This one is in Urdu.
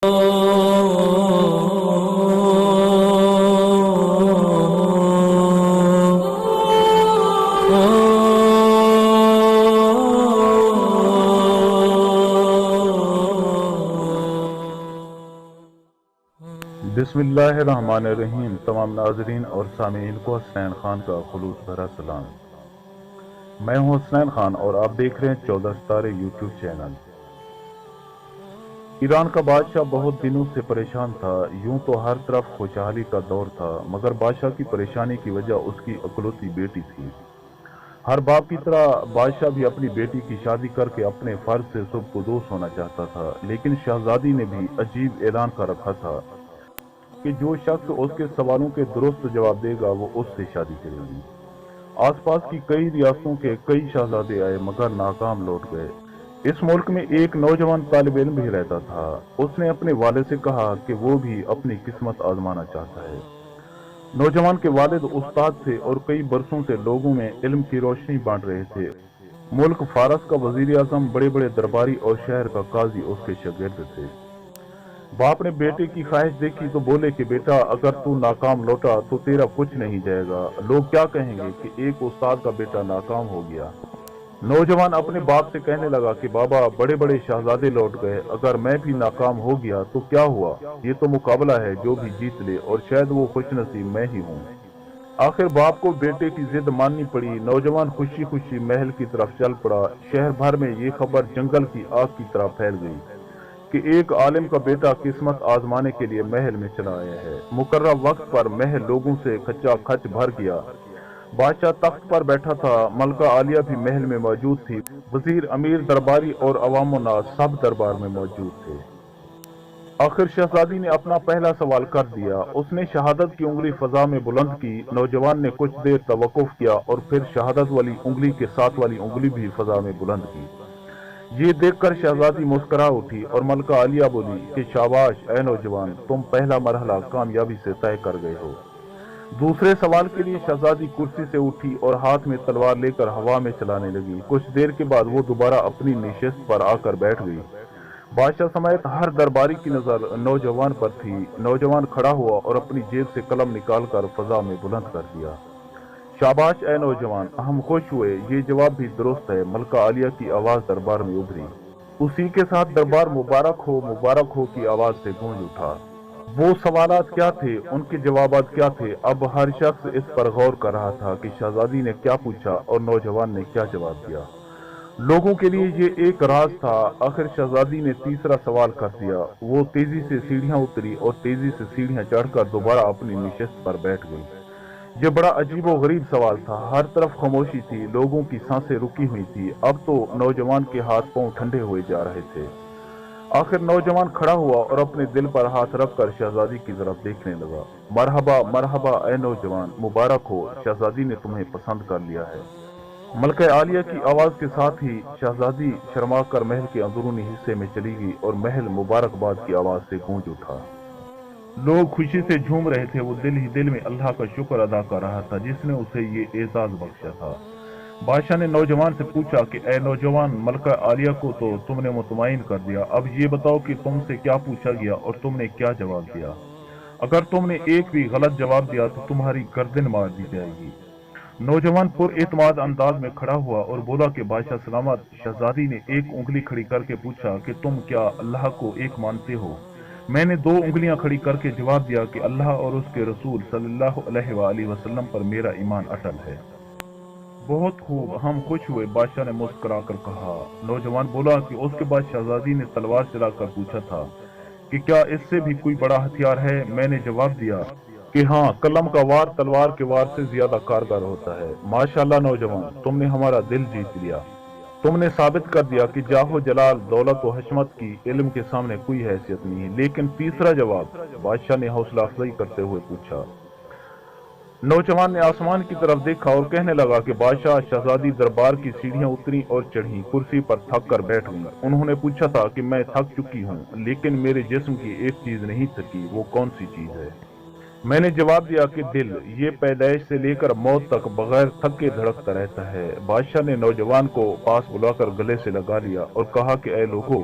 بسم اللہ الرحمن الرحیم۔ تمام ناظرین اور سامعین کو حسنین خان کا خلوص بھرا سلام۔ میں ہوں حسنین خان اور آپ دیکھ رہے ہیں 14 ستارے یوٹیوب چینل۔ ایران کا بادشاہ بہت دنوں سے پریشان تھا۔ یوں تو ہر طرف خوشحالی کا دور تھا، مگر بادشاہ کی پریشانی کی وجہ اس کی اکلوتی بیٹی تھی۔ ہر باپ کی طرح بادشاہ بھی اپنی بیٹی کی شادی کر کے اپنے فرض سے سبکدوش ہونا چاہتا تھا، لیکن شہزادی نے بھی عجیب اعلان کر رکھا تھا کہ جو شخص اس کے سوالوں کے درست جواب دے گا وہ اس سے شادی کرے گی۔ آس پاس کی کئی ریاستوں کے کئی شہزادے آئے مگر ناکام لوٹ گئے۔ اس ملک میں ایک نوجوان طالب علم بھی رہتا تھا۔ اس نے اپنے والد سے کہا کہ وہ بھی اپنی قسمت آزمانا چاہتا ہے۔ نوجوان کے والد استاد تھے اور کئی برسوں سے لوگوں میں علم کی روشنی بانٹ رہے تھے۔ ملک فارس کا وزیر اعظم، بڑے بڑے درباری اور شہر کا قاضی اس کے شاگرد تھے۔ باپ نے بیٹے کی خواہش دیکھی تو بولے کہ بیٹا، اگر تو ناکام لوٹا تو تیرا کچھ نہیں جائے گا۔ لوگ کیا کہیں گے کہ ایک استاد کا بیٹا ناکام ہو گیا۔ نوجوان اپنے باپ سے کہنے لگا کہ بابا، بڑے بڑے شہزادے لوٹ گئے، اگر میں بھی ناکام ہو گیا تو کیا ہوا؟ یہ تو مقابلہ ہے، جو بھی جیت لے، اور شاید وہ خوش نصیب میں ہی ہوں۔ آخر باپ کو بیٹے کی ضد ماننی پڑی۔ نوجوان خوشی خوشی محل کی طرف چل پڑا۔ شہر بھر میں یہ خبر جنگل کی آگ کی طرح پھیل گئی کہ ایک عالم کا بیٹا قسمت آزمانے کے لیے محل میں چلا آیا ہے۔ مقررہ وقت پر محل لوگوں سے کھچا کھچ بھر گیا۔ بادشاہ تخت پر بیٹھا تھا، ملکہ عالیہ بھی محل میں موجود تھی، وزیر، امیر، درباری اور عوام و ناس سب دربار میں موجود تھے۔ آخر شہزادی نے اپنا پہلا سوال کر دیا۔ اس نے شہادت کی انگلی فضا میں بلند کی۔ نوجوان نے کچھ دیر توقف کیا اور پھر شہادت والی انگلی کے ساتھ والی انگلی بھی فضا میں بلند کی۔ یہ دیکھ کر شہزادی مسکرا اٹھی اور ملکہ عالیہ بولی کہ شاباش اے نوجوان، تم پہلا مرحلہ کامیابی سے طے کر گئے ہو۔ دوسرے سوال کے لیے شہزادی کرسی سے اٹھی اور ہاتھ میں تلوار لے کر ہوا میں چلانے لگی۔ کچھ دیر کے بعد وہ دوبارہ اپنی نشست پر آ کر بیٹھ گئی۔ بادشاہ سمیت ہر درباری کی نظر نوجوان پر تھی۔ نوجوان کھڑا ہوا اور اپنی جیب سے قلم نکال کر فضا میں بلند کر دیا۔ شاباش اے نوجوان، ہم خوش ہوئے، یہ جواب بھی درست ہے۔ ملکہ عالیہ کی آواز دربار میں ابھری۔ اسی کے ساتھ دربار مبارک ہو کی آواز سے گونج اٹھا۔ وہ سوالات کیا تھے، ان کے جوابات کیا تھے؟ اب ہر شخص اس پر غور کر رہا تھا کہ شہزادی نے کیا پوچھا اور نوجوان نے کیا جواب دیا۔ لوگوں کے لیے یہ ایک راز تھا۔ آخر شہزادی نے تیسرا سوال کر دیا۔ وہ تیزی سے سیڑھیاں اتری اور تیزی سے سیڑھیاں چڑھ کر دوبارہ اپنی نشست پر بیٹھ گئی۔ یہ بڑا عجیب و غریب سوال تھا۔ ہر طرف خاموشی تھی، لوگوں کی سانسیں رکی ہوئی تھی۔ اب تو نوجوان کے ہاتھ پاؤں ٹھنڈے ہوئے جا رہے تھے۔ آخر نوجوان کھڑا ہوا اور اپنے دل پر ہاتھ رکھ کر شہزادی کی طرف دیکھنے لگا۔ مرحبا مرحبا اے نوجوان، مبارک ہو، شہزادی نے تمہیں پسند کر لیا ہے۔ ملکہ عالیہ کی آواز کے ساتھ ہی شہزادی شرما کر محل کے اندرونی حصے میں چلی گئی اور محل مبارکباد کی آواز سے گونج اٹھا۔ لوگ خوشی سے جھوم رہے تھے۔ وہ دل ہی دل میں اللہ کا شکر ادا کر رہا تھا جس نے اسے یہ اعزاز بخشا تھا۔ بادشاہ نے نوجوان سے پوچھا کہ اے نوجوان، ملکہ عالیہ کو تو تم نے مطمئن کر دیا، اب یہ بتاؤ کہ تم سے کیا پوچھا گیا اور تم نے کیا جواب دیا؟ اگر تم نے ایک بھی غلط جواب دیا تو تمہاری گردن مار دی جائے گی۔ نوجوان پر اعتماد انداز میں کھڑا ہوا اور بولا کہ بادشاہ سلامت۔ شہزادی نے ایک انگلی کھڑی کر کے پوچھا کہ تم کیا اللہ کو ایک مانتے ہو؟ میں نے دو انگلیاں کھڑی کر کے جواب دیا کہ اللہ اور اس کے رسول صلی اللہ علیہ وآلہ وسلم پر میرا ایمان اٹل ہے۔ بہت خوب، ہم خوش ہوئے، بادشاہ نے مسکرا کر کہا۔ نوجوان بولا کہ اس کے بعد شہزادی نے تلوار چلا کر پوچھا تھا کہ کیا اس سے بھی کوئی بڑا ہتھیار ہے؟ میں نے جواب دیا کہ ہاں، قلم کا وار تلوار کے وار سے زیادہ کارگر ہوتا ہے۔ ماشاءاللہ نوجوان، تم نے ہمارا دل جیت لیا۔ تم نے ثابت کر دیا کہ جاہ و جلال، دولت و حشمت کی علم کے سامنے کوئی حیثیت نہیں ہے۔ لیکن تیسرا جواب؟ بادشاہ نے حوصلہ افزائی کرتے ہوئے پوچھا۔ نوجوان نے آسمان کی طرف دیکھا اور کہنے لگا کہ بادشاہ، شہزادی دربار کی سیڑھیاں اتری اور چڑھی، کرسی پر تھک کر بیٹھ گئی۔ انہوں نے پوچھا تھا کہ میں تھک چکی ہوں، لیکن میرے جسم کی ایک چیز نہیں تھکی، وہ کون سی چیز ہے؟ میں نے جواب دیا کہ دل، یہ پیدائش سے لے کر موت تک بغیر تھکے دھڑکتا رہتا ہے۔ بادشاہ نے نوجوان کو پاس بلا کر گلے سے لگا لیا اور کہا کہ اے لوگو،